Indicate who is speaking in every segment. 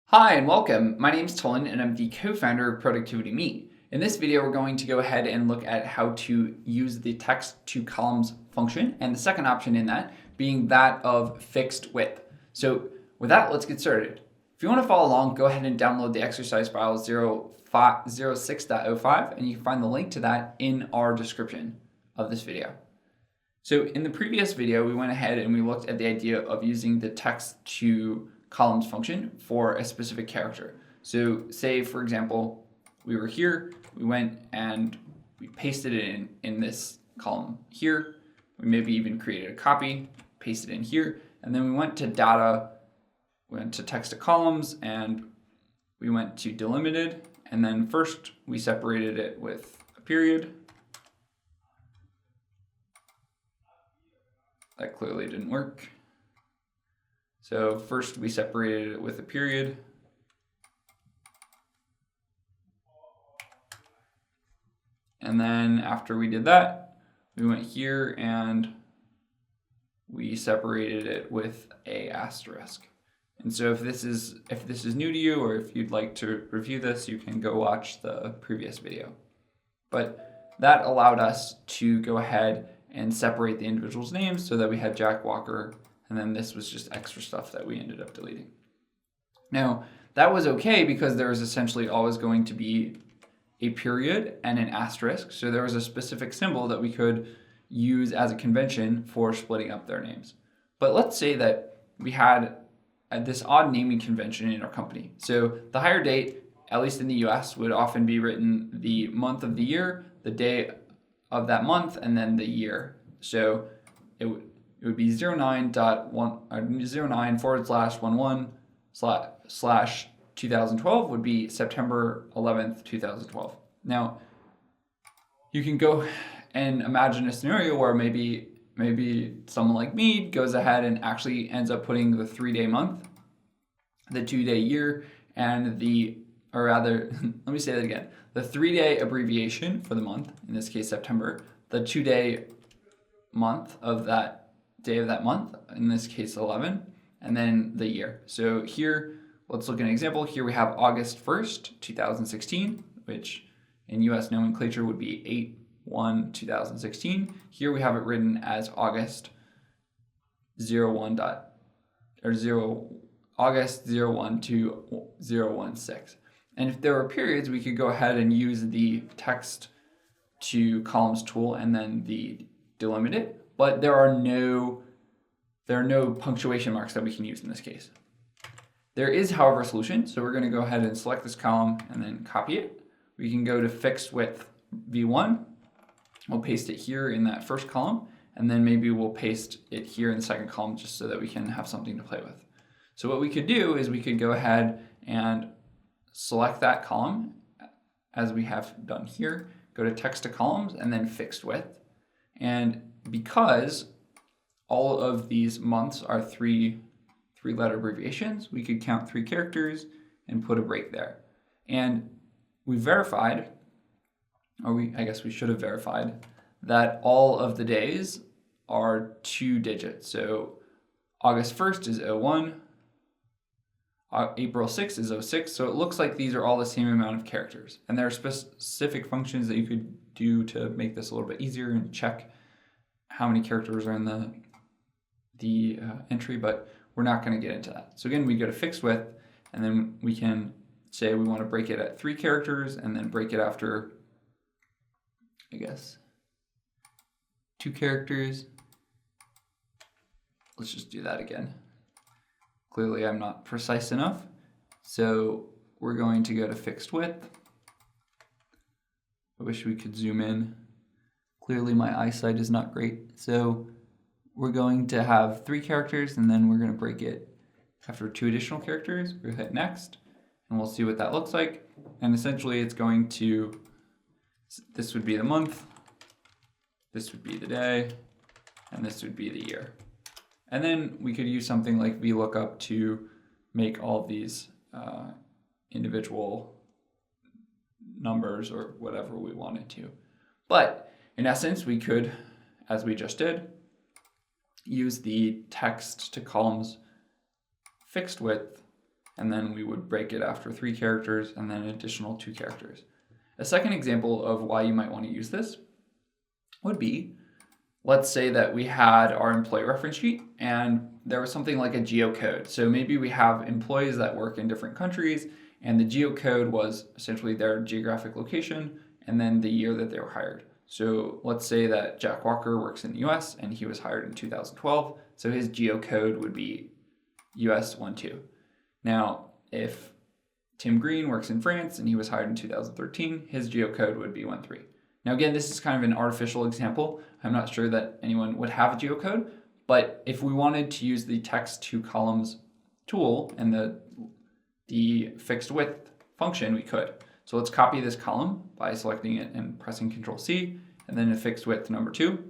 Speaker 1: Hi and welcome. My name is Tolan and I'm the co-founder of Productivity Meet. In this video, we're going to go ahead and look at how to use the text to columns function, and the second option in that being that of fixed width. So with that, let's get started. If you want to follow along, go ahead and download the exercise file 06.05, and you can find the link to that in our description of this video. So in the previous video, we went ahead and we looked at the idea of using the text to columns function for a specific character. So say, for example, we were here, we went and we pasted it in this column here. We maybe even created a copy, pasted it in here, and then we went to data, we went to text to columns, and we went to delimited, and then first we separated it with a period. That clearly didn't work. So first we separated it with a period. And then after we did that, we went here and we separated it with a asterisk. And so if this is new to you, or if you'd like to review this, you can go watch the previous video. But that allowed us to go ahead and separate the individuals' names so that we had Jack Walker, and then this was just extra stuff that we ended up deleting. Now, that was okay because there was essentially always going to be a period and an asterisk, so there was a specific symbol that we could use as a convention for splitting up their names. But let's say that we had this odd naming convention in our company. So the hire date, at least in the US, would often be written the month of the year, the day of that month, and then the year. So it would be 09.11/11/2012 would be September 11th, 2012. Now, you can go and imagine a scenario where maybe someone like me goes ahead and actually ends up putting the 3-day month, the 2-day year, and let me say that again. The 3-day abbreviation for the month, in this case September, the 2-day month of that day of that month, in this case 11, and then the year. So here, let's look at an example. Here we have August 1st, 2016, which in US nomenclature would be 8/1/2016. Here we have it written as August 01 to 016. And if there were periods, we could go ahead and use the text to columns tool and then the delimited, but there are no punctuation marks that we can use in this case. There is, however, a solution. So we're going to go ahead and select this column and then copy it. We can go to fixed width V1. We'll paste it here in that first column, and then maybe we'll paste it here in the second column just so that we can have something to play with. So what we could do is we could go ahead and select that column as we have done here, go to text to columns and then fixed width. And because all of these months are three-letter abbreviations, we could count 3 characters and put a break there. And we verified, I guess we should have verified, that all of the days are 2 digits. So August 1st is 01, April 6th is 06, so it looks like these are all the same amount of characters. And there are specific functions that you could do to make this a little bit easier and check how many characters are in the entry, but we're not going to get into that. So again, we go to fixed width, and then we can say we want to break it at 3 characters and then break it after, I guess, 2 characters. Let's just do that again. Clearly I'm not precise enough. So we're going to go to fixed width. I wish we could zoom in. Clearly my eyesight is not great. So we're going to have 3 characters, and then we're going to break it after 2 additional characters. We'll hit next, and we'll see what that looks like. And essentially it's going to, this would be the month, this would be the day, and this would be the year. And then we could use something like VLOOKUP to make all of these individual numbers or whatever we wanted to. But in essence, we could, as we just did, use the text to columns fixed width and then we would break it after 3 characters and then an additional 2 characters. A second example of why you might want to use this would be, let's say that we had our employee reference sheet and there was something like a geocode. So maybe we have employees that work in different countries and the geocode was essentially their geographic location and then the year that they were hired. So let's say that Jack Walker works in the US and he was hired in 2012. So his geocode would be US 12. Now, if Tim Green works in France and he was hired in 2013, his geocode would be 13. Now again, this is kind of an artificial example. I'm not sure that anyone would have a geocode, but if we wanted to use the text to columns tool and the fixed width function, we could. So let's copy this column by selecting it and pressing Control C, and then a fixed width number 2.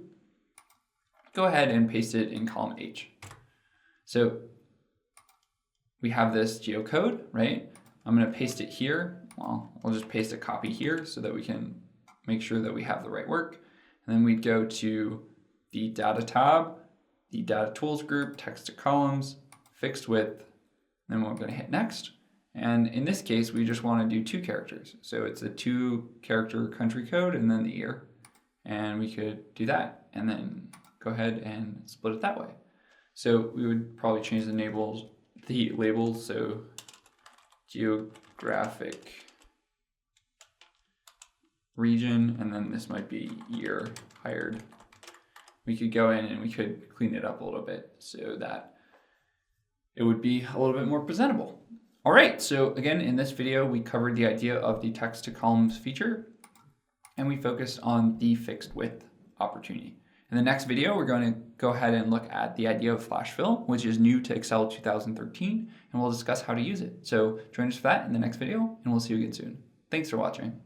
Speaker 1: Go ahead and paste it in column H. So we have this geocode, right? I'm going to paste it here. Well, I'll just paste a copy here so that we can make sure that we have the right work. And then we'd go to the Data tab, the Data Tools group, Text to Columns, Fixed Width. Then we're going to hit Next. And in this case, we just want to do 2 characters. So it's a 2-character country code and then the year. And we could do that and then go ahead and split it that way. So we would probably change the labels, so geographic region, and then this might be year hired. We could go in and we could clean it up a little bit so that it would be a little bit more presentable. All right, so again, in this video, we covered the idea of the text to columns feature, and we focused on the fixed width opportunity. In the next video, we're going to go ahead and look at the idea of flash fill, which is new to Excel 2013, and we'll discuss how to use it. So join us for that in the next video, and we'll see you again soon. Thanks for watching.